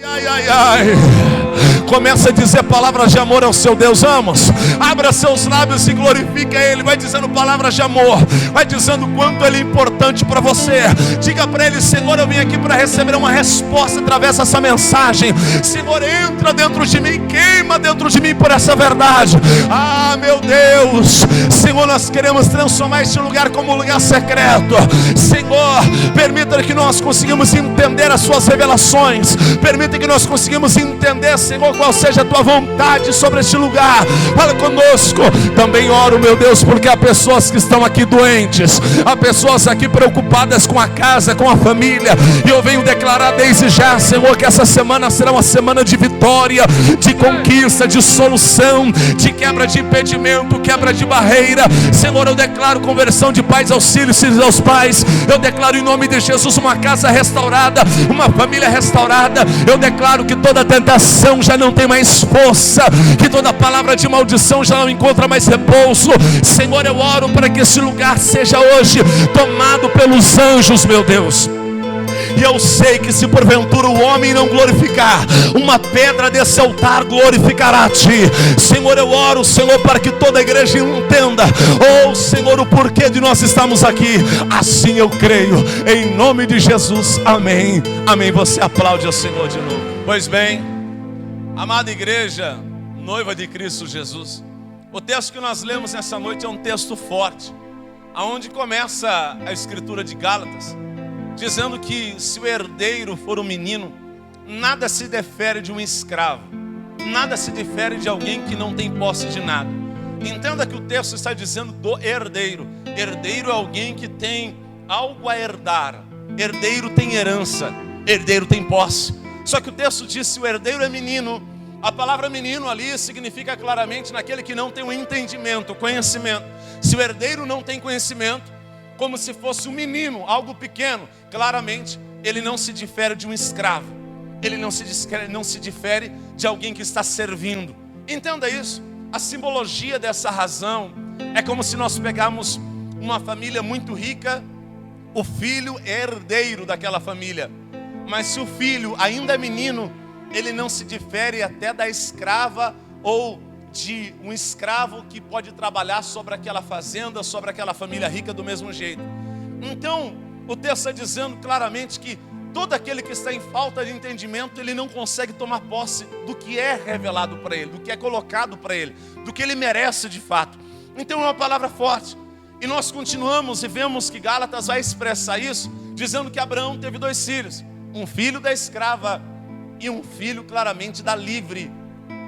Ai, ai, ai. Começa a dizer palavras de amor ao seu Deus. Vamos, abra seus lábios e glorifica Ele. Vai dizendo palavras de amor, vai dizendo quanto Ele é importante para você. Diga para Ele: Senhor, eu vim aqui para receber uma resposta através dessa mensagem. Senhor, entra dentro de mim, queima dentro de mim por essa verdade. Ah, meu Deus, Senhor, nós queremos transformar este lugar como um lugar secreto. Senhor, permita que nós conseguimos entender as suas revelações. Permita que nós conseguimamos entender, Senhor, qual seja a tua vontade sobre este lugar. Fala conosco. Também oro, meu Deus, porque há pessoas que estão aqui doentes, há pessoas aqui preocupadas com a casa, com a família, e eu venho declarar desde já, Senhor, que essa semana será uma semana de vitória, de conquista, de solução, de quebra de impedimento, quebra de barreira. Senhor, eu declaro conversão de pais aos filhos, filhos aos pais. Eu declaro em nome de Jesus uma casa restaurada, uma família restaurada. Eu declaro que toda tentação já não tem mais força, que toda palavra de maldição já não encontra mais repouso. Senhor, eu oro para que esse lugar seja hoje tomado pelos anjos, meu Deus. E eu sei que se porventura o homem não glorificar, uma pedra desse altar glorificará a ti. Senhor, eu oro, Senhor, para que toda a igreja entenda, oh Senhor, o porquê de nós estarmos aqui. Assim eu creio, em nome de Jesus, amém, amém. Você aplaude ao Senhor de novo. Pois bem, amada igreja, noiva de Cristo Jesus, o texto que nós lemos nessa noite é um texto forte, aonde começa a escritura de Gálatas, dizendo que se o herdeiro for um menino, nada se difere de um escravo, nada se difere de alguém que não tem posse de nada. Entenda que o texto está dizendo do herdeiro. Herdeiro é alguém que tem algo a herdar. Herdeiro tem herança, herdeiro tem posse. Só que o texto diz: se o herdeiro é menino, a palavra menino ali significa claramente naquele que não tem o entendimento, o conhecimento. Se o herdeiro não tem conhecimento, como se fosse um menino, algo pequeno, claramente ele não se difere de um escravo. Ele não se difere de alguém que está servindo. Entenda isso. A simbologia dessa razão é como se nós pegarmos uma família muito rica, o filho é herdeiro daquela família. Mas se o filho ainda é menino, ele não se difere até da escrava ou de um escravo que pode trabalhar sobre aquela fazenda, sobre aquela família rica do mesmo jeito. Então, o texto está dizendo claramente que todo aquele que está em falta de entendimento, ele não consegue tomar posse do que é revelado para ele, do que é colocado para ele, do que ele merece de fato. Então é uma palavra forte. E nós continuamos e vemos que Gálatas vai expressar isso, dizendo que Abraão teve 2 filhos, um filho da escrava e um filho claramente da livre.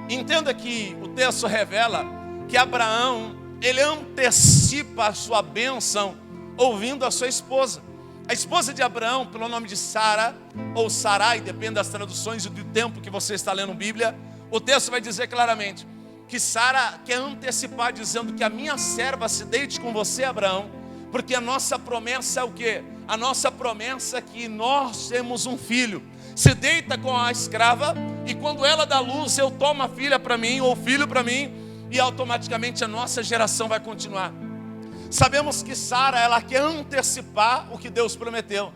Entenda que o texto revela que Abraão, ele antecipa a sua bênção ouvindo a sua esposa. A esposa de Abraão, pelo nome de Sara, ou Sarai, depende das traduções e do tempo que você está lendo Bíblia. O texto vai dizer claramente que Sara quer antecipar, dizendo que a minha serva se deite com você, Abraão, porque a nossa promessa é o quê? A nossa promessa é que nós temos um filho. Se deita com a escrava, e quando ela dá luz, eu tomo a filha para mim, ou filho para mim, e automaticamente a nossa geração vai continuar. Sabemos que Sara, ela quer antecipar o que Deus prometeu.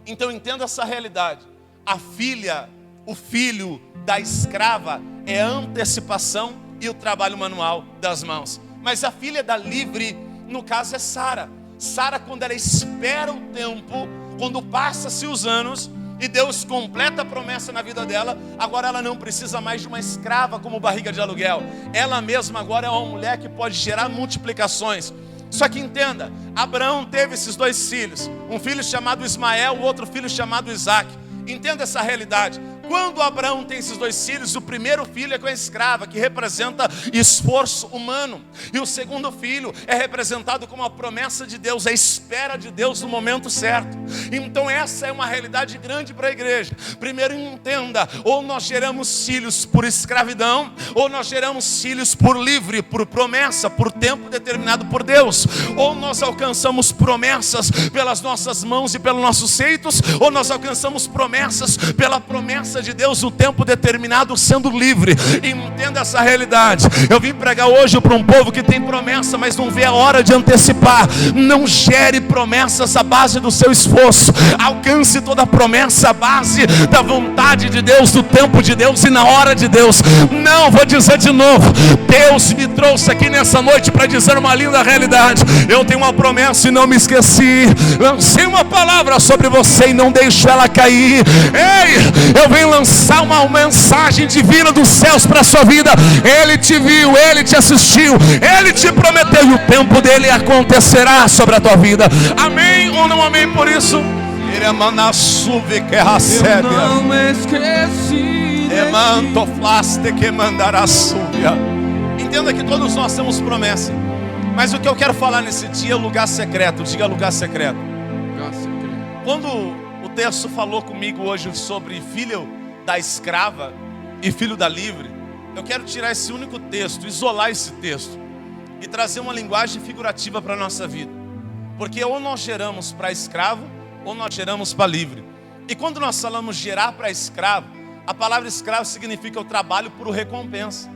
Então entenda essa realidade. A filha, o filho da escrava é a antecipação e o trabalho manual das mãos. Mas a filha da livre, no caso, é Sara. Sara, quando ela espera o tempo, quando passa-se os anos e Deus completa a promessa na vida dela, agora ela não precisa mais de uma escrava como barriga de aluguel. Ela mesma agora é uma mulher que pode gerar multiplicações. Só que entenda, Abraão teve esses 2 filhos, um filho chamado Ismael, o outro filho chamado Isaac. Entenda essa realidade. Quando Abraão tem esses 2 filhos, o primeiro filho é com a escrava, que representa esforço humano. E o segundo filho é representado como a promessa de Deus, a espera de Deus no momento certo. Então essa é uma realidade grande para a igreja. Primeiro entenda, ou nós geramos filhos por escravidão, ou nós geramos filhos por livre, por promessa, por tempo determinado por Deus. Ou nós alcançamos promessas pelas nossas mãos e pelos nossos feitos, ou nós alcançamos promessas pela promessa promessa de Deus no tempo determinado, sendo livre. Entenda essa realidade. Eu vim pregar hoje para um povo que tem promessa, mas não vê a hora de antecipar. Não gere promessas à base do seu esforço. Alcance toda promessa à base da vontade de Deus, do tempo de Deus e na hora de Deus. Não, vou dizer de novo. Deus me trouxe aqui nessa noite para dizer uma linda realidade. Eu tenho uma promessa e não me esqueci. Lancei uma palavra sobre você e não deixo ela cair. Ei, eu venho lançar uma mensagem divina dos céus para a sua vida. Ele te viu, Ele te assistiu, Ele te prometeu e o tempo dele acontecerá sobre a tua vida. Amém ou não amém por isso? Ele é manassuve que recebe. Eu não esqueci. Emanto flaste que mandará súbia. Entenda que todos nós temos promessa. Mas o que eu quero falar nesse dia é lugar secreto. Diga lugar secreto. Lugar secreto. Quando o texto falou comigo hoje sobre filho da escrava e filho da livre, eu quero tirar esse único texto, isolar esse texto e trazer uma linguagem figurativa para a nossa vida. Porque ou nós geramos para escravo ou nós geramos para livre. E quando nós falamos gerar para escravo, a palavra escravo significa o trabalho por recompensa.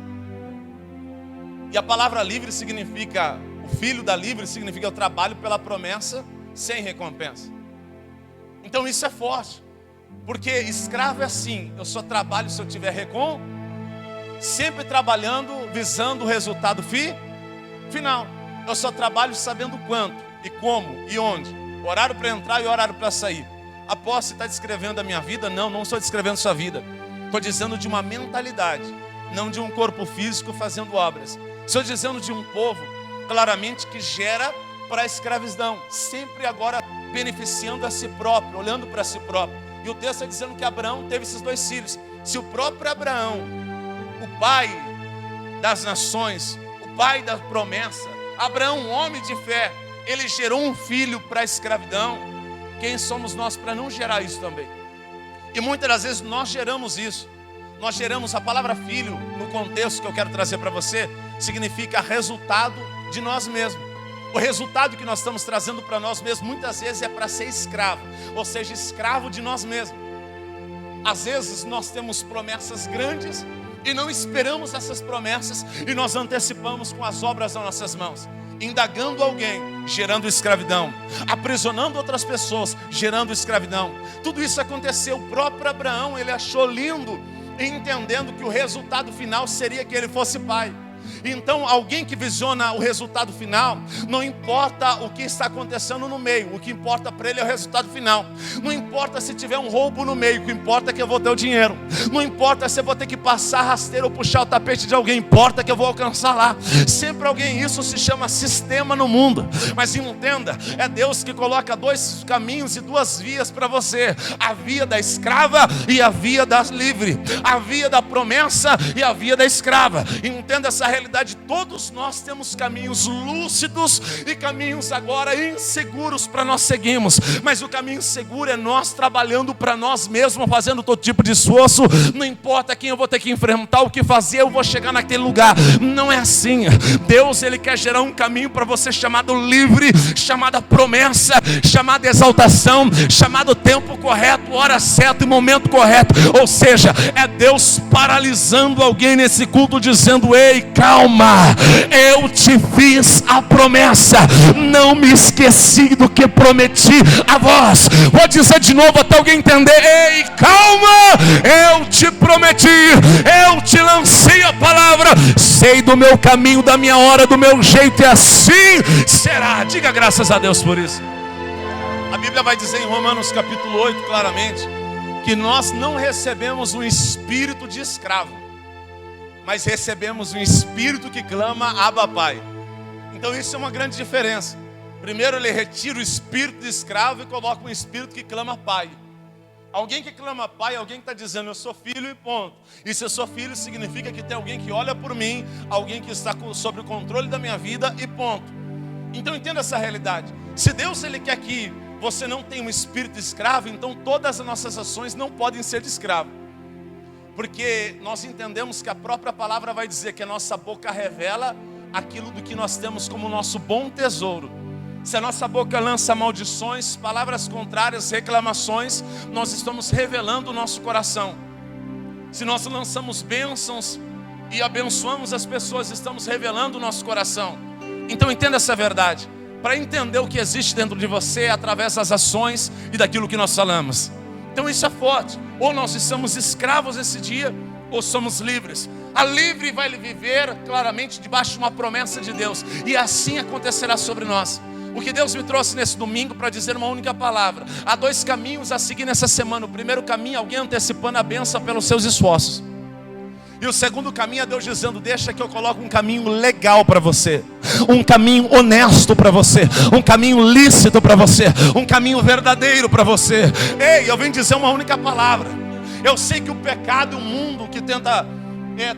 E a palavra livre significa, o filho da livre significa o trabalho pela promessa sem recompensa. Então isso é forte. Porque escravo é assim, eu só trabalho se eu tiver recompensa, sempre trabalhando, visando o resultado final. Eu só trabalho sabendo quanto, e como, e onde. Horário para entrar e horário para sair. Após você está descrevendo a minha vida? Não, não estou descrevendo sua vida. Estou dizendo de uma mentalidade, não de um corpo físico fazendo obras. Estou dizendo de um povo, claramente, que gera para a escravidão. Sempre agora beneficiando a si próprio, olhando para si próprio. E o texto está dizendo que Abraão teve esses dois filhos. Se o próprio Abraão, o pai das nações, o pai da promessa, Abraão, um homem de fé, ele gerou um filho para a escravidão. Quem somos nós para não gerar isso também? E muitas das vezes nós geramos isso. Nós geramos a palavra filho, no contexto que eu quero trazer para você, significa resultado de nós mesmos. O resultado que nós estamos trazendo para nós mesmos, muitas vezes é para ser escravo, ou seja, escravo de nós mesmos. Às vezes nós temos promessas grandes e não esperamos essas promessas e nós antecipamos com as obras das nossas mãos. Indagando alguém, gerando escravidão. Aprisionando outras pessoas, gerando escravidão. Tudo isso aconteceu. O próprio Abraão, ele achou lindo, entendendo que o resultado final seria que ele fosse pai. Então alguém que visiona o resultado final, não importa o que está acontecendo no meio, o que importa para ele é o resultado final. Não importa se tiver um roubo no meio, o que importa é que eu vou ter o dinheiro. Não importa se eu vou ter que passar rasteiro ou puxar o tapete de alguém, importa que eu vou alcançar lá. Sempre alguém, isso se chama sistema no mundo. Mas entenda, é Deus que coloca dois caminhos e duas vias para você. A via da escrava e a via da livre. A via da promessa e a via da escrava. Entenda essa realidade. Todos nós temos caminhos lúcidos e caminhos agora inseguros para nós seguirmos. Mas o caminho seguro é nós trabalhando para nós mesmos, fazendo todo tipo de esforço. Não importa quem eu vou ter que enfrentar, o que fazer, eu vou chegar naquele lugar. Não é assim. Deus, ele quer gerar um caminho para você chamado livre, chamada promessa, chamada exaltação, chamado tempo correto, hora certa e momento correto. Ou seja, é Deus paralisando alguém nesse culto, dizendo: ei, calma, eu te fiz a promessa, não me esqueci do que prometi a vós. Vou dizer de novo até alguém entender: ei, calma, eu te prometi, eu te lancei a palavra, sei do meu caminho, da minha hora, do meu jeito, e assim será. Diga graças a Deus por isso. A Bíblia vai dizer em Romanos capítulo 8 claramente que nós não recebemos um espírito de escravo, mas recebemos um espírito que clama Abba Pai. Então isso é uma grande diferença. Primeiro ele retira o espírito de escravo e coloca um espírito que clama Pai. Alguém que clama Pai é alguém que está dizendo: eu sou filho e ponto. E se eu sou filho significa que tem alguém que olha por mim, alguém que está sob o controle da minha vida e ponto. Então entenda essa realidade. Se Deus ele quer que você não tenha um espírito de escravo, então todas as nossas ações não podem ser de escravo. Porque nós entendemos que a própria palavra vai dizer que a nossa boca revela aquilo do que nós temos como nosso bom tesouro. Se a nossa boca lança maldições, palavras contrárias, reclamações, nós estamos revelando o nosso coração. Se nós lançamos bênçãos e abençoamos as pessoas, estamos revelando o nosso coração. Então entenda essa verdade. Para entender o que existe dentro de você, é através das ações e daquilo que nós falamos. Então isso é forte. Ou nós estamos escravos esse dia, ou somos livres. A livre vai viver claramente debaixo de uma promessa de Deus. E assim acontecerá sobre nós. O que Deus me trouxe nesse domingo para dizer uma única palavra. Há 2 caminhos a seguir nessa semana. O primeiro caminho é alguém antecipando a bênção pelos seus esforços. E o segundo caminho é Deus dizendo: deixa que eu coloque um caminho legal para você, um caminho honesto para você, um caminho lícito para você, um caminho verdadeiro para você. Ei, eu venho dizer uma única palavra. Eu sei que o pecado, o mundo que tenta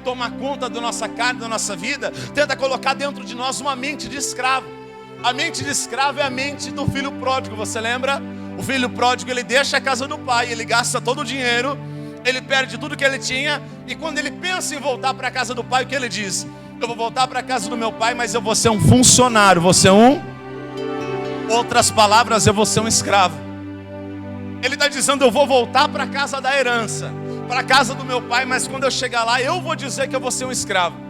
tomar conta da nossa carne, da nossa vida, tenta colocar dentro de nós uma mente de escravo. A mente de escravo é a mente do filho pródigo, você lembra? O filho pródigo, ele deixa a casa do pai, ele gasta todo o dinheiro, ele perde tudo que ele tinha, e quando ele pensa em voltar para a casa do pai, o que ele diz? Eu vou voltar para a casa do meu pai, mas eu vou ser um funcionário, vou ser outras palavras, eu vou ser um escravo. Ele está dizendo: eu vou voltar para a casa da herança, para a casa do meu pai, mas quando eu chegar lá, eu vou dizer que eu vou ser um escravo.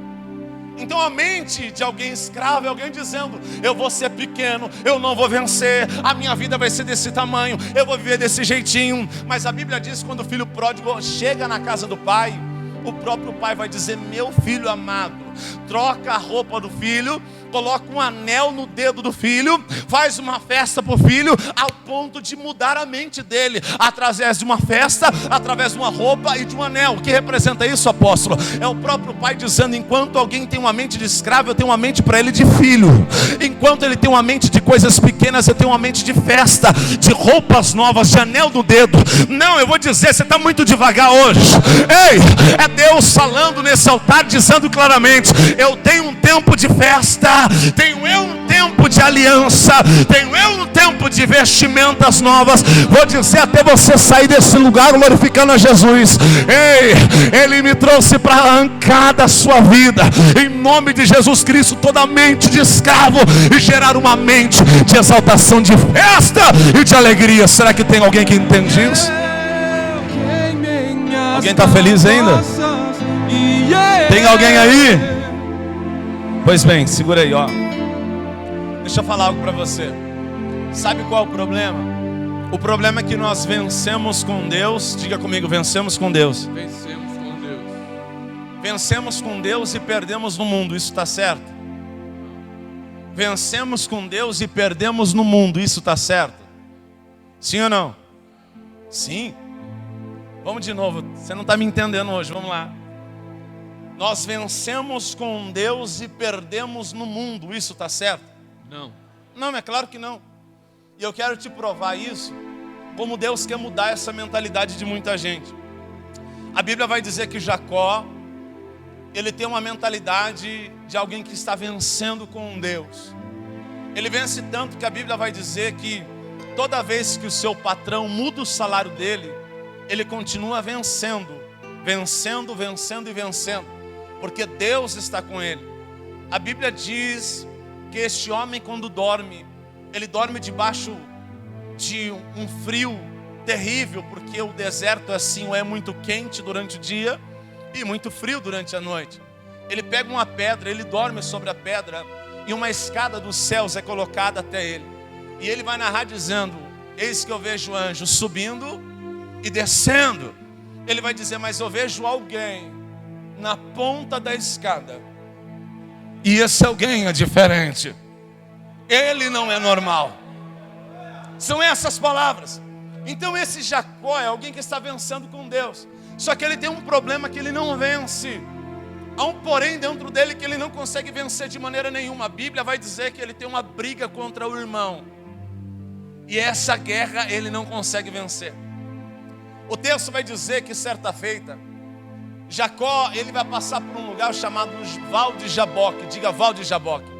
Então a mente de alguém escravo é alguém dizendo: eu vou ser pequeno, eu não vou vencer, a minha vida vai ser desse tamanho, eu vou viver desse jeitinho. Mas a Bíblia diz que quando o filho pródigo chega na casa do pai, o próprio pai vai dizer: meu filho amado, troca a roupa do filho, coloca um anel no dedo do filho, faz uma festa para o filho, ao ponto de mudar a mente dele, através de uma festa, através de uma roupa e de um anel. O que representa isso, apóstolo? É o próprio pai dizendo: enquanto alguém tem uma mente de escravo, eu tenho uma mente para ele de filho. Enquanto ele tem uma mente de coisas pequenas, eu tenho uma mente de festa, de roupas novas, de anel no dedo. Não, eu vou dizer, você está muito devagar hoje. Ei, é Deus falando nesse altar, dizendo claramente: eu tenho um tempo de festa, tenho eu um tempo de aliança, tenho eu um tempo de vestimentas novas. Vou dizer até você sair desse lugar glorificando a Jesus. Ei, Ele me trouxe para arrancar da sua vida, em nome de Jesus Cristo, toda mente de escravo, e gerar uma mente de exaltação, de festa e de alegria. Será que tem alguém que entende isso? Alguém está feliz ainda? Tem alguém aí? Pois bem, segura aí, ó. Deixa eu falar algo para você. Sabe qual é o problema? O problema é que nós vencemos com Deus. Diga comigo: vencemos com Deus. Vencemos com Deus. Vencemos com Deus e perdemos no mundo. Isso está certo? Vencemos com Deus e perdemos no mundo. Isso está certo? Sim ou não? Sim. Vamos de novo. Você não está me entendendo hoje. Vamos lá. Nós vencemos com Deus e perdemos no mundo. Isso está certo? Não. Não, é claro que não. E eu quero te provar isso, como Deus quer mudar essa mentalidade de muita gente. A Bíblia vai dizer que Jacó, ele tem uma mentalidade de alguém que está vencendo com Deus. Ele vence tanto que a Bíblia vai dizer que toda vez que o seu patrão muda o salário dele, ele continua vencendo, vencendo, vencendo e vencendo, porque Deus está com ele. A Bíblia diz que este homem, quando dorme, ele dorme debaixo de um frio terrível, porque o deserto assim é muito quente durante o dia e muito frio durante a noite. Ele pega uma pedra, ele dorme sobre a pedra, e uma escada dos céus é colocada até ele. E ele vai narrar dizendo: eis que eu vejo anjos subindo e descendo. Ele vai dizer: mas eu vejo alguém na ponta da escada, e esse alguém é diferente. Ele não é normal. São essas palavras. Então esse Jacó é alguém que está vencendo com Deus. Só que ele tem um problema que ele não vence. Há um porém dentro dele que ele não consegue vencer de maneira nenhuma. A Bíblia vai dizer que ele tem uma briga contra o irmão, e essa guerra ele não consegue vencer. O texto vai dizer que certa feita, Jacó, ele vai passar por um lugar chamado Val de Jaboque. Diga Val de Jaboque.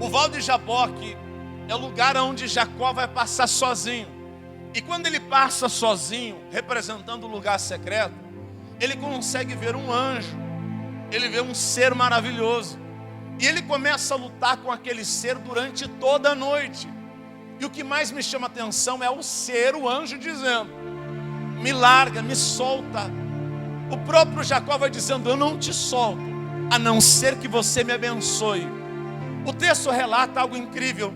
O Val de Jaboque é o lugar onde Jacó vai passar sozinho. E quando ele passa sozinho, representando o lugar secreto, ele consegue ver um anjo. Ele vê um ser maravilhoso. E ele começa a lutar com aquele ser durante toda a noite. E o que mais me chama a atenção é o ser, o anjo, dizendo: me larga, me solta. O próprio Jacó vai dizendo: eu não te solto, a não ser que você me abençoe. O texto relata algo incrível,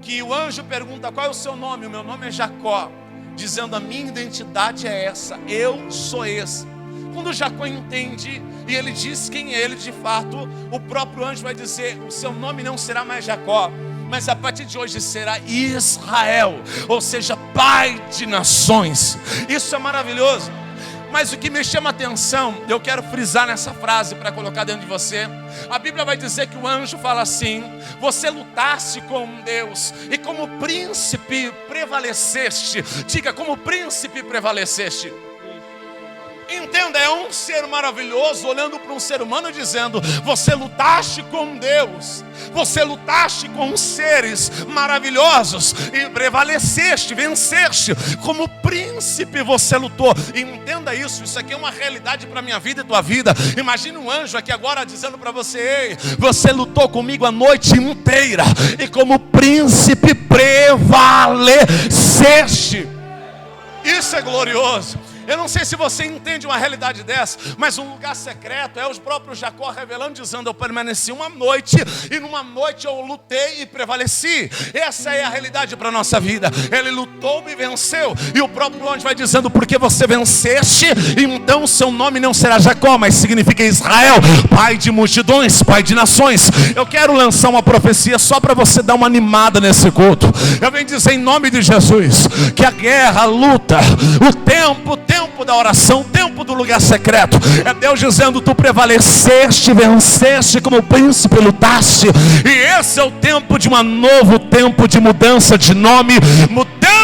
que o anjo pergunta: qual é o seu nome? O meu nome é Jacó, dizendo: a minha identidade é essa, eu sou esse. Quando Jacó entende e ele diz quem é ele de fato, o próprio anjo vai dizer: o seu nome não será mais Jacó, mas a partir de hoje será Israel, ou seja, pai de nações. Isso é maravilhoso. Mas o que me chama a atenção, eu quero frisar nessa frase para colocar dentro de você. A Bíblia vai dizer que o anjo fala assim: você lutaste com Deus e como príncipe prevaleceste. Diga: como príncipe prevaleceste. Entenda, é um ser maravilhoso olhando para um ser humano dizendo: você lutaste com Deus, você lutaste com seres maravilhosos e prevaleceste, venceste. Como príncipe você lutou. Entenda isso, isso aqui é uma realidade para a minha vida e tua vida. Imagine um anjo aqui agora dizendo para você: ei, você lutou comigo a noite inteira e como príncipe prevaleceste. Isso é glorioso. Eu não sei se você entende uma realidade dessa, mas um lugar secreto é o próprio Jacó revelando, dizendo: eu permaneci uma noite, e numa noite eu lutei e prevaleci. Essa é a realidade para a nossa vida. Ele lutou e venceu. E o próprio anjo vai dizendo: porque você venceste, então seu nome não será Jacó, mas significa Israel, pai de multidões, pai de nações. Eu quero lançar uma profecia só para você dar uma animada nesse culto. Eu venho dizer em nome de Jesus que a guerra, a luta, o tempo da oração, o tempo do lugar secreto, é Deus dizendo: tu prevaleceste, venceste, como príncipe lutaste. E esse é o tempo de um novo tempo de mudança de nome, mudança.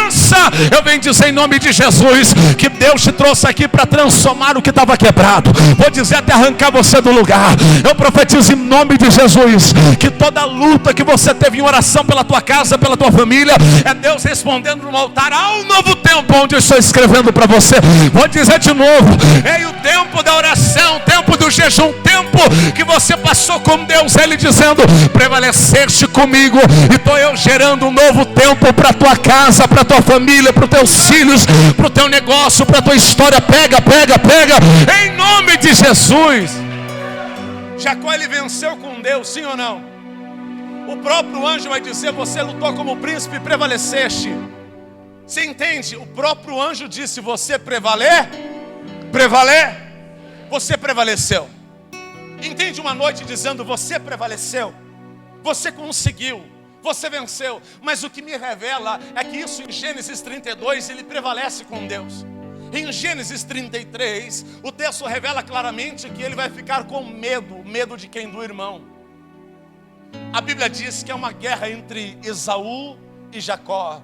Eu venho dizer em nome de Jesus que Deus te trouxe aqui para transformar o que estava quebrado. Vou dizer até arrancar você do lugar. Eu profetizo em nome de Jesus que toda luta que você teve em oração pela tua casa, pela tua família, é Deus respondendo no altar: há um novo tempo onde eu estou escrevendo para você. Vou dizer de novo: é o tempo da oração, o tempo do jejum, o tempo que você passou com Deus, Ele dizendo: prevaleceste comigo, e estou eu gerando um novo tempo para a tua casa, para a tua família, para os teus filhos, para o teu negócio, para a tua história. Pega, em nome de Jesus. Jacó, ele venceu com Deus, sim ou não? O próprio anjo vai dizer: você lutou como príncipe e prevaleceste. Você entende? O próprio anjo disse: você você prevaleceu. Entende? Uma noite dizendo: você prevaleceu, você conseguiu, você venceu. Mas o que me revela é que isso em Gênesis 32 ele prevalece com Deus. Em Gênesis 33 o texto revela claramente que ele vai ficar com medo de quem? Do irmão. A Bíblia diz que é uma guerra entre Esaú e Jacó.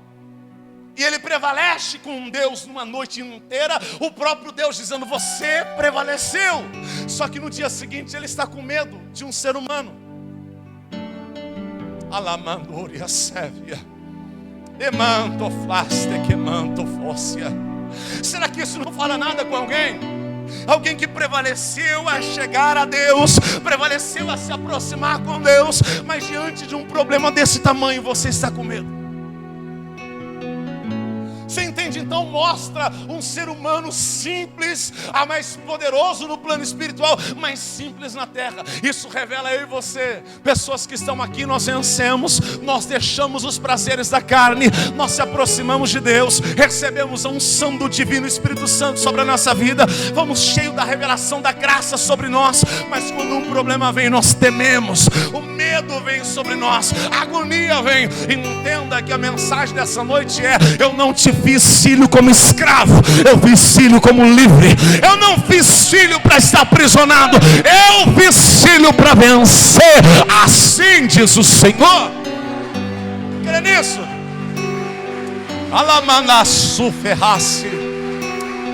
E ele prevalece com Deus numa noite inteira. O próprio Deus dizendo: você prevaleceu. Só que no dia seguinte ele está com medo de um ser humano. Alamandoria sévia. Emanto flaste que manto fóssia. Será que isso não fala nada com alguém? Alguém que prevaleceu a chegar a Deus, prevaleceu a se aproximar com Deus, mas diante de um problema desse tamanho você está com medo. Você entende? Então mostra um ser humano simples, a mais poderoso no plano espiritual, mais simples na terra. Isso revela eu e você, pessoas que estão aqui. Nós vencemos, nós deixamos os prazeres da carne, nós se aproximamos de Deus, recebemos a unção do divino Espírito Santo sobre a nossa vida, vamos cheio da revelação da graça sobre nós. Mas quando um problema vem, nós tememos, o medo vem sobre nós, a agonia vem. Entenda que a mensagem dessa noite é: eu não te fiz filho como escravo, eu fiz filho como livre. Eu não fiz filho para estar aprisionado, eu fiz filho para vencer. Assim diz o Senhor. Crê nisso? Alamanassu ferrasse,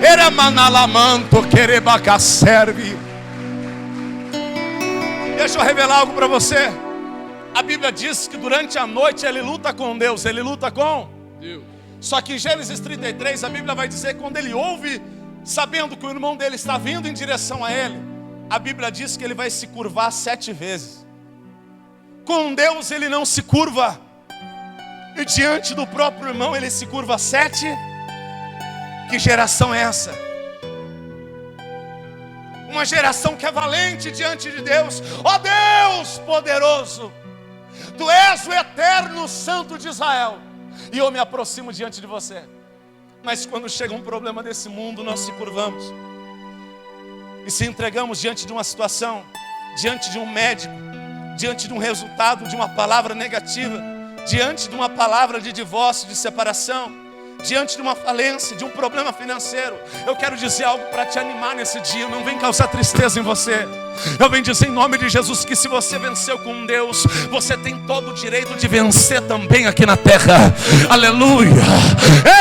eramanalamanto querebacaserve. Deixa eu revelar algo para você. A Bíblia diz que durante a noite ele luta com Deus, ele luta com Deus. Só que em Gênesis 33 a Bíblia vai dizer que quando ele ouve, sabendo que o irmão dele está vindo em direção a ele, a Bíblia diz que ele vai se curvar 7 vezes. Com Deus ele não se curva, e diante do próprio irmão ele se curva 7. Que geração é essa? uma geração que é valente diante de Deus. Ó Deus poderoso, Tu és o eterno Santo de Israel, e eu me aproximo diante de você. Mas quando chega um problema desse mundo, nós se curvamos e se entregamos diante de uma situação, diante de um médico, diante de um resultado, de uma palavra negativa, diante de uma palavra de divórcio, de separação, diante de uma falência, de um problema financeiro. Eu quero dizer algo para te animar nesse dia. Não vem causar tristeza em você. Eu venho dizer em nome de Jesus que se você venceu com Deus, você tem todo o direito de vencer também aqui na terra. Aleluia.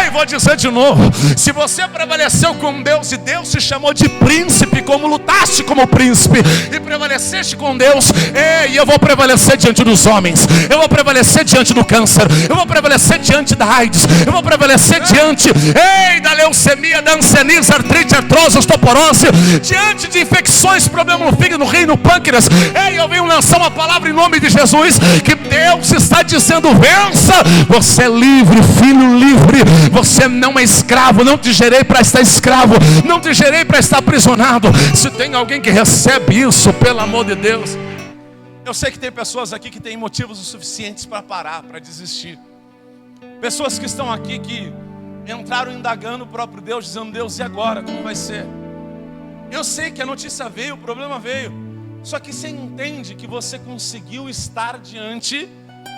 Ei, vou dizer de novo. Se você prevaleceu com Deus e Deus te chamou de príncipe, como lutaste como príncipe e prevaleceste com Deus, ei, eu vou prevalecer diante dos homens. Eu vou prevalecer diante do câncer. Eu vou prevalecer diante da AIDS. Eu vou prevalecer diante, ei, da leucemia, da hanseníase, artrite, artrose, osteoporose, diante de infecções, problemas no fígado, no rim, no pâncreas. Ei, eu venho lançar uma palavra em nome de Jesus, que Deus está dizendo: vença, você é livre, filho livre, você não é escravo. Não te gerei para estar escravo, não te gerei para estar aprisionado. Se tem alguém que recebe isso, pelo amor de Deus. Eu sei que tem pessoas aqui que têm motivos o suficientes para parar, para desistir. Pessoas que estão aqui que entraram indagando o próprio Deus, dizendo: Deus, e agora? Como vai ser? Eu sei que a notícia veio, o problema veio. Só que você entende que você conseguiu estar diante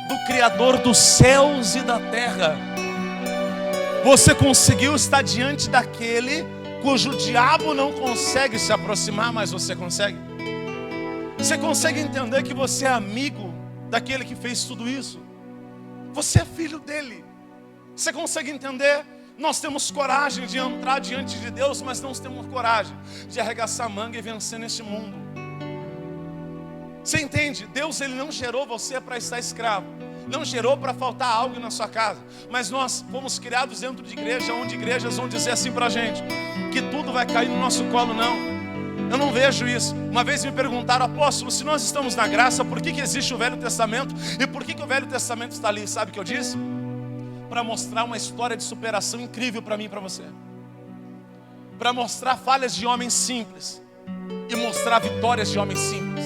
do Criador dos céus e da terra. Você conseguiu estar diante daquele cujo diabo não consegue se aproximar, mas você consegue. Você consegue entender que você é amigo daquele que fez tudo isso? Você é filho dele. Você consegue entender? Nós temos coragem de entrar diante de Deus, mas não temos coragem de arregaçar a manga e vencer neste mundo. Você entende? Deus, Ele não gerou você para estar escravo. Não gerou para faltar algo na sua casa. Mas nós fomos criados dentro de igreja, onde igrejas vão dizer assim para a gente, que tudo vai cair no nosso colo. Não, eu não vejo isso. Uma vez me perguntaram: apóstolo, se nós estamos na graça, por que existe o Velho Testamento? E por que o Velho Testamento está ali? Sabe o que eu disse? Para mostrar uma história de superação incrível para mim e para você. Para mostrar falhas de homens simples e mostrar vitórias de homens simples.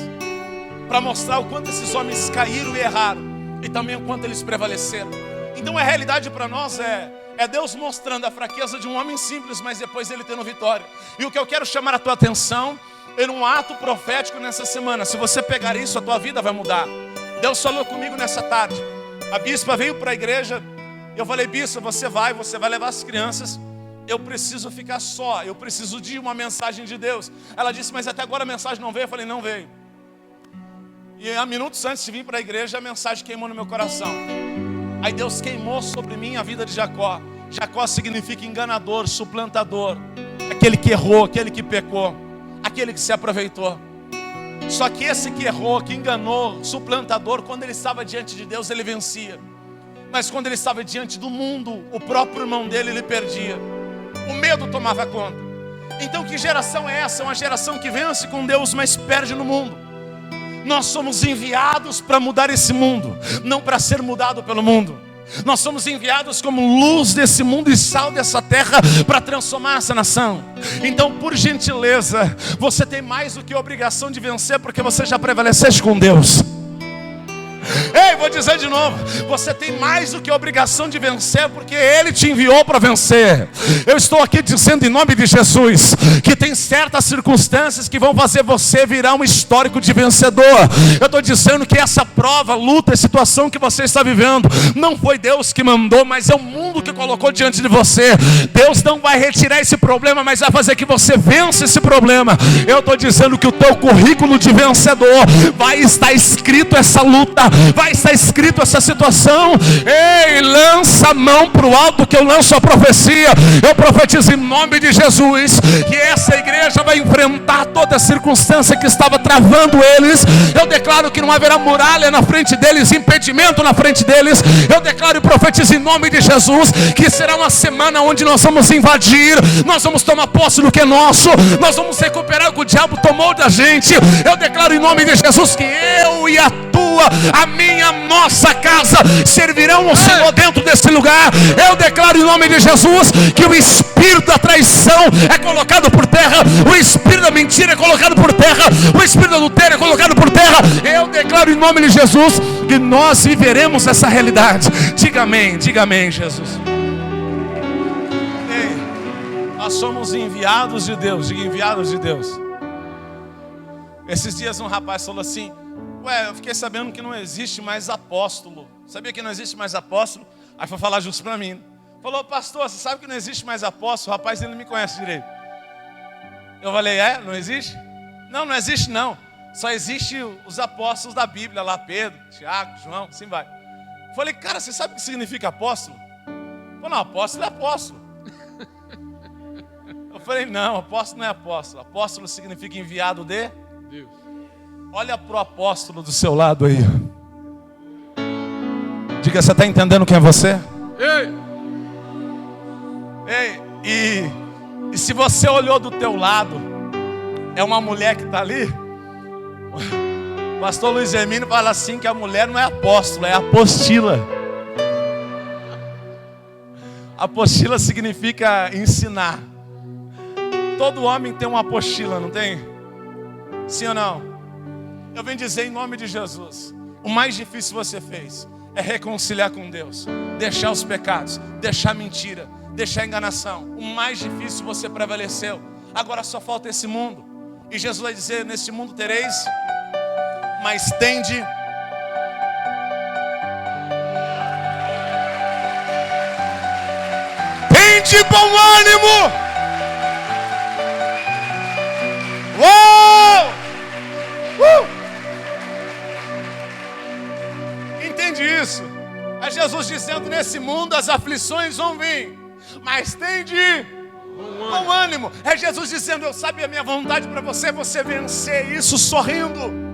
Para mostrar o quanto esses homens caíram e erraram, e também o quanto eles prevaleceram. Então a realidade para nós é Deus mostrando a fraqueza de um homem simples, mas depois ele tendo vitória. E o que eu quero chamar a tua atenção é um ato profético nessa semana. Se você pegar isso, a tua vida vai mudar. Deus falou comigo nessa tarde. A bispa veio para a igreja. Eu falei: bispa, você vai levar as crianças. Eu preciso ficar só, eu preciso de uma mensagem de Deus. Ela disse: mas até agora a mensagem não veio. Eu falei: não veio. E há minutos antes de vir para a igreja, a mensagem queimou no meu coração. Aí Deus queimou sobre mim a vida de Jacó. Jacó significa enganador, suplantador, aquele que errou, aquele que pecou, aquele que se aproveitou. Só que esse que errou, que enganou, suplantador, quando ele estava diante de Deus, ele vencia. Mas quando ele estava diante do mundo, o próprio irmão dele, ele perdia. O medo tomava conta. Então que geração é essa? Uma geração que vence com Deus, mas perde no mundo. Nós somos enviados para mudar esse mundo, não para ser mudado pelo mundo. Nós somos enviados como luz desse mundo e sal dessa terra para transformar essa nação. Então, por gentileza, você tem mais do que obrigação de vencer, porque você já prevaleceste com Deus. Ei, vou dizer de novo, você tem mais do que obrigação de vencer, porque Ele te enviou para vencer. Eu estou aqui dizendo em nome de Jesus, que tem certas circunstâncias que vão fazer você virar um histórico de vencedor. Eu estou dizendo que essa prova, luta e situação que você está vivendo, não foi Deus que mandou, mas é o mundo que colocou diante de você. Deus não vai retirar esse problema, mas vai fazer que você vença esse problema. Eu estou dizendo que o teu currículo de vencedor vai estar escrito essa luta, vai estar escrito essa situação. Ei, lança a mão para o alto, que eu lanço a profecia. Eu profetizo em nome de Jesus que essa igreja vai enfrentar toda a circunstância que estava travando eles. Eu declaro que não haverá muralha na frente deles, impedimento na frente deles. Eu declaro e profetizo em nome de Jesus que será uma semana onde nós vamos invadir, nós vamos tomar posse do que é nosso, nós vamos recuperar o que o diabo tomou da gente. Eu declaro em nome de Jesus que eu e a tua, a minha, nossa casa servirão ao Senhor dentro desse lugar. Eu declaro em nome de Jesus que o espírito da traição é colocado por terra, o espírito da mentira é colocado por terra, o espírito do adultério é colocado por terra. Eu declaro em nome de Jesus que nós viveremos essa realidade. Diga amém, Jesus. Ei, nós somos enviados de Deus. Diga, enviados de Deus. Esses dias um rapaz falou assim: ué, eu fiquei sabendo que não existe mais apóstolo. Sabia que não existe mais apóstolo? Aí foi falar justo para mim. Falou: pastor, você sabe que não existe mais apóstolo? O rapaz, ele não me conhece direito. Eu falei: não existe? Não existe não. Só existe os apóstolos da Bíblia lá, Pedro, Tiago, João, assim vai. Falei: cara, você sabe o que significa apóstolo? Falei: não, apóstolo é apóstolo. Eu falei: não, apóstolo não é apóstolo. Apóstolo significa enviado de Deus. Olha pro apóstolo do seu lado aí. Diga, você está entendendo quem é você? Ei, e se você olhou do teu lado, é uma mulher que está ali. O pastor Luiz Hermínio fala assim que a mulher não é apóstolo, é apostila. Apostila significa ensinar. Todo homem tem uma apostila, não tem? Sim ou não? Eu venho dizer em nome de Jesus: o mais difícil você fez é reconciliar com Deus, deixar os pecados, deixar a mentira, deixar a enganação. O mais difícil você prevaleceu. Agora só falta esse mundo. E Jesus vai dizer: nesse mundo tereis, mas tende bom ânimo. Uou! Entende isso? É Jesus dizendo: nesse mundo as aflições vão vir, mas tende bom ânimo. É Jesus dizendo: eu sabia a minha vontade para você vencer isso sorrindo.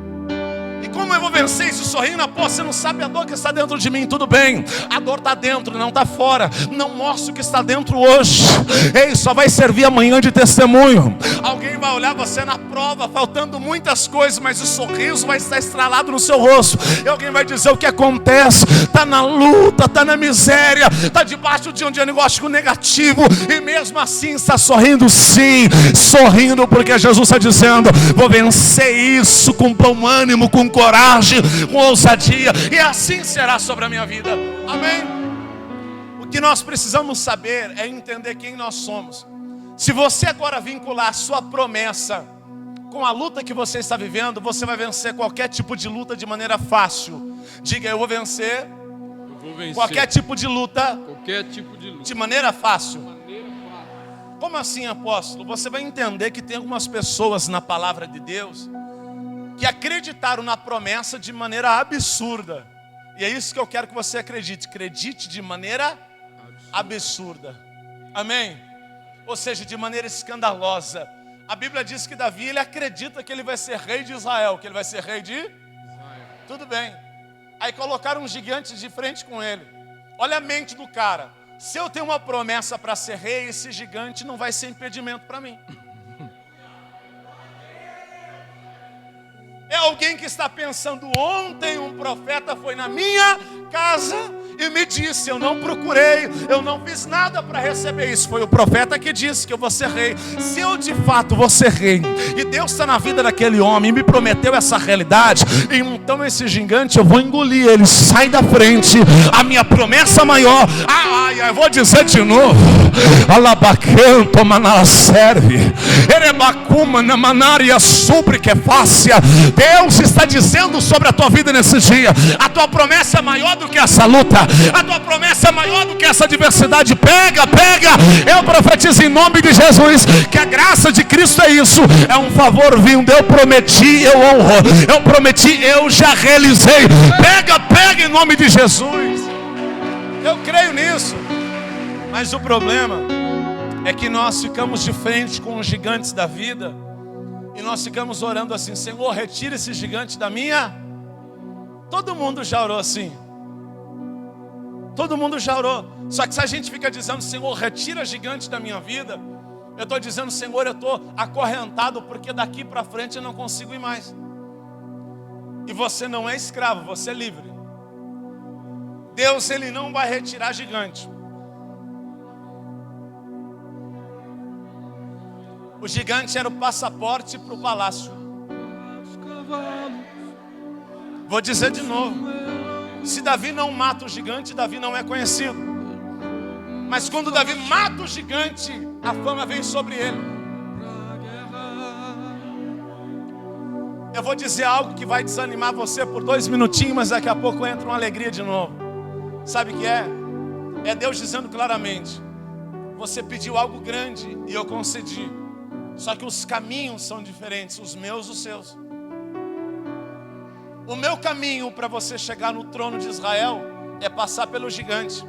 E como eu vou vencer isso sorrindo? Pô, você não sabe a dor que está dentro de mim. Tudo bem, a dor está dentro, não está fora. Não mostra o que está dentro hoje. Ei, só vai servir amanhã de testemunho. Alguém vai olhar você na prova, faltando muitas coisas, mas o sorriso vai estar estralado no seu rosto. E alguém vai dizer o que acontece. Está na luta, está na miséria, está debaixo de um diagnóstico negativo, e mesmo assim está sorrindo. Sim, sorrindo, porque Jesus está dizendo: vou vencer isso com bom ânimo, com coragem, com ousadia, e assim será sobre a minha vida. Amém? O que nós precisamos saber é entender quem nós somos. Se você agora vincular a sua promessa com a luta que você está vivendo, você vai vencer qualquer tipo de luta de maneira fácil. Diga: eu vou vencer qualquer tipo de luta de maneira fácil. Como assim, apóstolo? Você vai entender que tem algumas pessoas na palavra de Deus que acreditaram na promessa de maneira absurda. E é isso que eu quero que você acredite. Acredite de maneira absurda. Amém? Ou seja, de maneira escandalosa. A Bíblia diz que Davi, ele acredita que ele vai ser rei de Israel. Que ele vai ser rei de Israel. Tudo bem. Aí colocaram um gigante de frente com ele. Olha a mente do cara. Se eu tenho uma promessa para ser rei, esse gigante não vai ser impedimento para mim. É alguém que está pensando: ontem um profeta foi na minha casa e me disse, eu não procurei, eu não fiz nada para receber isso. Foi o profeta que disse que eu vou ser rei. Se eu de fato vou ser rei, e Deus está na vida daquele homem e me prometeu essa realidade, então esse gigante eu vou engolir ele. Sai da frente, a minha promessa maior. Eu vou dizer de novo: alabacanto manala serve, erebacuma na manária sobre que é fácil. Deus está dizendo sobre a tua vida nesse dia: a tua promessa é maior do que essa luta, a tua promessa é maior do que essa adversidade. Pega. Eu profetizo em nome de Jesus que a graça de Cristo é isso, é um favor vindo. Eu prometi, eu honro. Eu prometi, eu já realizei. Pega em nome de Jesus. Eu creio nisso. Mas o problema é que nós ficamos de frente com os gigantes da vida e nós ficamos orando assim: Senhor, retira esse gigante da minha. Todo mundo já orou assim. Todo mundo já orou. Só que se a gente fica dizendo: Senhor, retira gigante da minha vida, eu estou dizendo: Senhor, eu estou acorrentado, porque daqui para frente eu não consigo ir mais. E você não é escravo, você é livre. Deus, Ele não vai retirar gigante. O gigante era o passaporte para o palácio. Vou dizer de novo. Se Davi não mata o gigante, Davi não é conhecido. Mas quando Davi mata o gigante, a fama vem sobre ele. Eu vou dizer algo que vai desanimar você por 2 minutinhos, mas daqui a pouco entra uma alegria de novo. Sabe o que é? É Deus dizendo claramente: você pediu algo grande e eu concedi. Só que os caminhos são diferentes, os meus, os seus. O meu caminho para você chegar no trono de Israel é passar pelo gigante.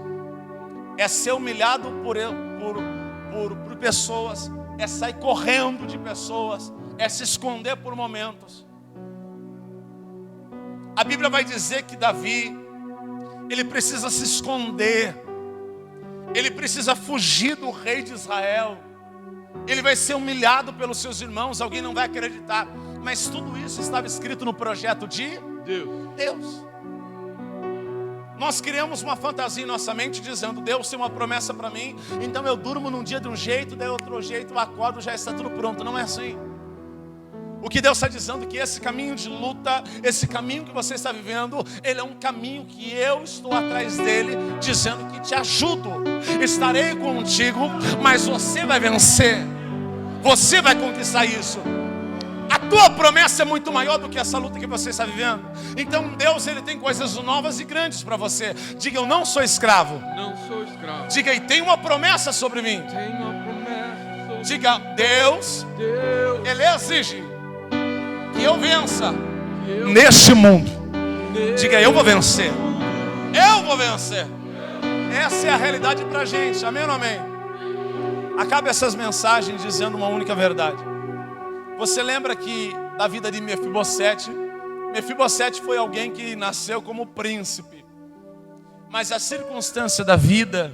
É ser humilhado por pessoas. É sair correndo de pessoas. É se esconder por momentos. A Bíblia vai dizer que Davi, ele precisa se esconder. Ele precisa fugir do rei de Israel. Ele vai ser humilhado pelos seus irmãos. Alguém não vai acreditar. Mas tudo isso estava escrito no projeto de Deus. Nós criamos uma fantasia em nossa mente dizendo: Deus tem uma promessa para mim, então eu durmo num dia de um jeito, daí outro jeito, eu acordo, já está tudo pronto. Não é assim. O que Deus está dizendo é que esse caminho de luta, esse caminho que você está vivendo, ele é um caminho que eu estou atrás dele, dizendo que te ajudo, estarei contigo, mas você vai vencer, você vai conquistar isso. A tua promessa é muito maior do que essa luta que você está vivendo. Então Deus, Ele tem coisas novas e grandes para você. Diga: eu não sou escravo. Não sou escravo. Diga: e tem uma promessa sobre mim. Tem uma promessa sobre Diga: Deus, Ele exige que eu vença neste mundo. Diga: eu vou vencer. Eu vou vencer. Essa é a realidade para a gente. Amém ou não amém? Acabe essas mensagens dizendo uma única verdade. Você lembra que da vida de Mefibosete? Mefibosete foi alguém que nasceu como príncipe. Mas a circunstância da vida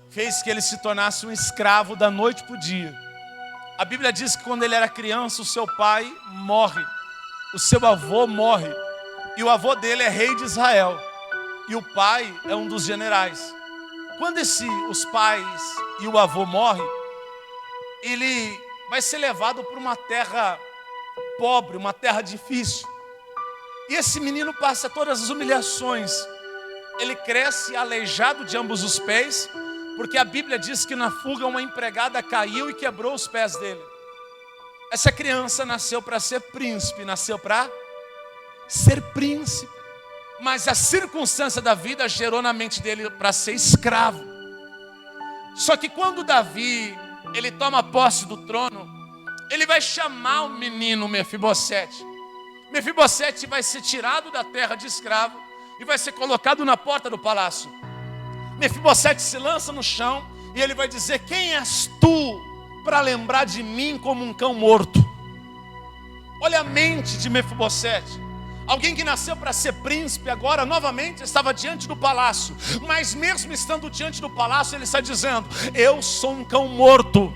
fez que ele se tornasse um escravo da noite para o dia. A Bíblia diz que quando ele era criança, o seu pai morre. O seu avô morre. E o avô dele é rei de Israel. E o pai é um dos generais. Quando os pais e o avô morrem, ele vai ser levado para uma terra pobre, uma terra difícil. E esse menino passa todas as humilhações. Ele cresce aleijado de ambos os pés, porque a Bíblia diz que na fuga uma empregada caiu e quebrou os pés dele. Essa criança nasceu para ser príncipe, nasceu para ser príncipe. Mas a circunstância da vida gerou na mente dele para ser escravo. Só que quando Davi, ele toma posse do trono, ele vai chamar o menino Mefibosete. Mefibosete vai ser tirado da terra de escravo e vai ser colocado na porta do palácio. Mefibosete se lança no chão e ele vai dizer: quem és tu para lembrar de mim como um cão morto? Olha a mente de Mefibosete. Alguém que nasceu para ser príncipe, agora novamente estava diante do palácio. Mas mesmo estando diante do palácio, ele está dizendo: eu sou um cão morto.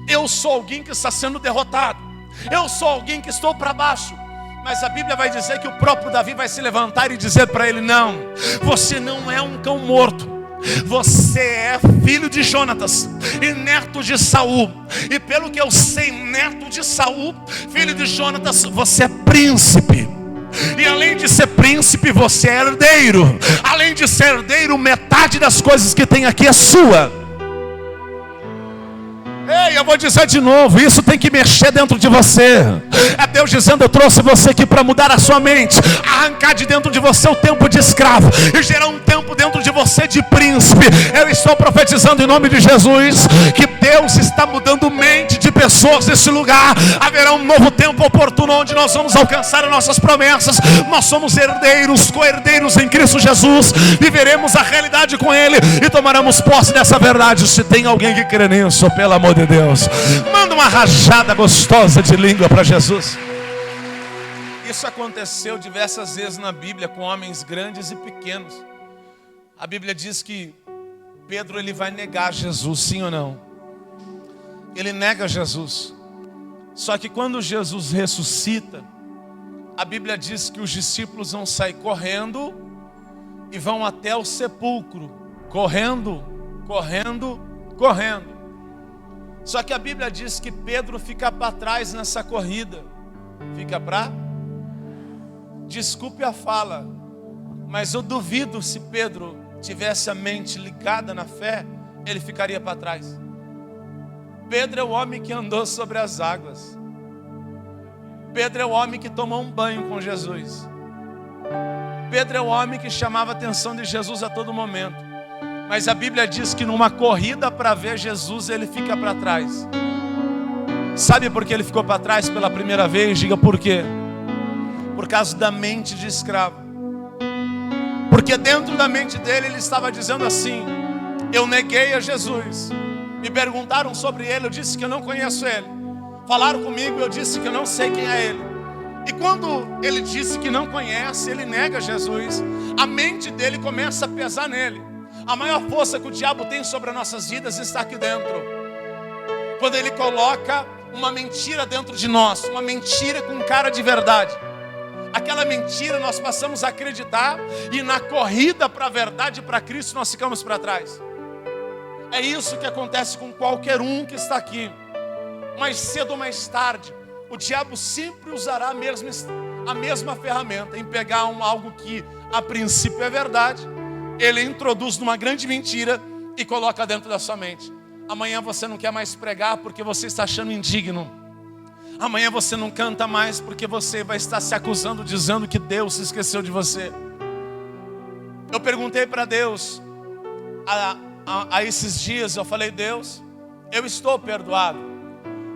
Eu sou alguém que está sendo derrotado. Eu sou alguém que estou para baixo. Mas a Bíblia vai dizer que o próprio Davi vai se levantar e dizer para ele: não, você não é um cão morto. Você é filho de Jonatas e neto de Saul. E pelo que eu sei, neto de Saul, filho de Jonatas, você é príncipe. E além de ser príncipe, você é herdeiro. Além de ser herdeiro, metade das coisas que tem aqui é sua. Ei, eu vou dizer de novo, isso tem que mexer dentro de você. É Deus dizendo: eu trouxe você aqui para mudar a sua mente, arrancar de dentro de você o tempo de escravo e gerar um tempo dentro de você de príncipe. Eu estou profetizando em nome de Jesus que Deus está mudando mente de pessoas nesse lugar. Haverá um novo tempo oportuno onde nós vamos alcançar as nossas promessas. Nós somos herdeiros, co-herdeiros em Cristo Jesus. Viveremos a realidade com Ele e tomaremos posse dessa verdade. Se tem alguém que crê nisso, pelo amor de Deus, manda uma rajada gostosa de língua para Jesus. Isso aconteceu diversas vezes na Bíblia com homens grandes e pequenos. A Bíblia diz que Pedro, ele vai negar Jesus, sim ou não? Ele nega Jesus. Só que quando Jesus ressuscita, a Bíblia diz que os discípulos vão sair correndo e vão até o sepulcro, correndo, correndo, correndo. Só que a Bíblia diz que Pedro fica para trás nessa corrida. Fica para? Desculpe a fala, mas eu duvido se Pedro tivesse a mente ligada na fé, ele ficaria para trás. Pedro é o homem que andou sobre as águas. Pedro é o homem que tomou um banho com Jesus. Pedro é o homem que chamava a atenção de Jesus a todo momento. Mas a Bíblia diz que numa corrida para ver Jesus, ele fica para trás. Sabe por que ele ficou para trás pela primeira vez? Diga por quê. Por causa da mente de escravo. Porque dentro da mente dele, ele estava dizendo assim: eu neguei a Jesus. Me perguntaram sobre ele, eu disse que eu não conheço ele. Falaram comigo, eu disse que eu não sei quem é ele. E quando ele disse que não conhece, ele nega Jesus, a mente dele começa a pesar nele. A maior força que o diabo tem sobre as nossas vidas está aqui dentro. Quando ele coloca uma mentira dentro de nós, uma mentira com cara de verdade. Aquela mentira nós passamos a acreditar, e na corrida para a verdade, para Cristo, nós ficamos para trás. É isso que acontece com qualquer um que está aqui. Mais cedo ou mais tarde, o diabo sempre usará a mesma ferramenta em pegar algo que a princípio é verdade. Ele introduz numa grande mentira e coloca dentro da sua mente. Amanhã você não quer mais pregar porque você está achando indigno. Amanhã você não canta mais porque você vai estar se acusando, dizendo que Deus se esqueceu de você. Eu perguntei para Deus há esses dias, eu falei: Deus, eu estou perdoado.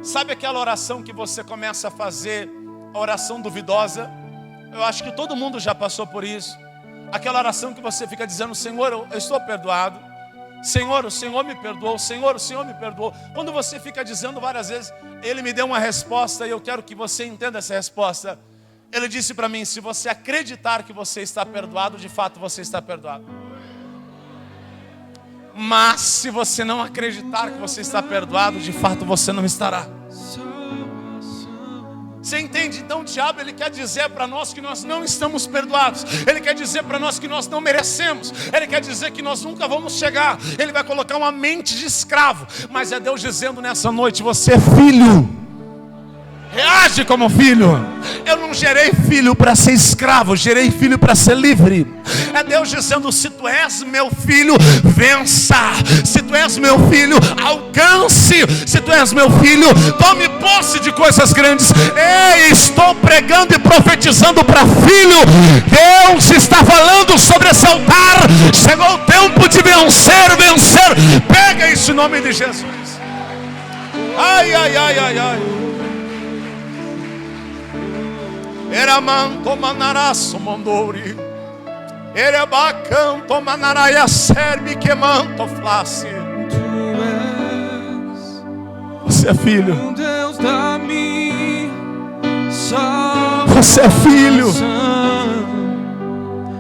Sabe aquela oração que você começa a fazer, a oração duvidosa? Eu acho que todo mundo já passou por isso. Aquela oração que você fica dizendo: Senhor, eu estou perdoado. Senhor, o Senhor me perdoou. Senhor, o Senhor me perdoou. Quando você fica dizendo várias vezes, Ele me deu uma resposta e eu quero que você entenda essa resposta. Ele disse para mim: se você acreditar que você está perdoado, de fato você está perdoado. Mas se você não acreditar que você está perdoado, de fato você não estará. Você entende? Então o diabo, ele quer dizer para nós que nós não estamos perdoados. Ele quer dizer para nós que nós não merecemos. Ele quer dizer que nós nunca vamos chegar. Ele vai colocar uma mente de escravo. Mas é Deus dizendo nessa noite: você é filho. Reage como filho. Eu não gerei filho para ser escravo, gerei filho para ser livre. É Deus dizendo: se tu és meu filho, vença. Se tu és meu filho, alcance. Se tu és meu filho, tome posse de coisas grandes. Ei, estou pregando e profetizando para filho. Deus está falando sobre esse altar. Chegou o tempo de vencer, vencer. Pega isso em nome de Jesus. Ai, ai, ai, ai, ai. Eramanto manaraço mondori. Erebacanto manaraia serve que manto flasse. Você é filho. Deus da minha Você é filho.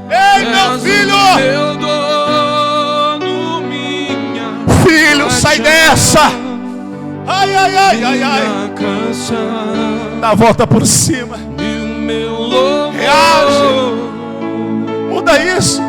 Ei, meu filho. Meu dono, minha filho, sai dessa. Ai, ai, ai, ai, ai. Dá a volta por cima. Reage. Muda isso.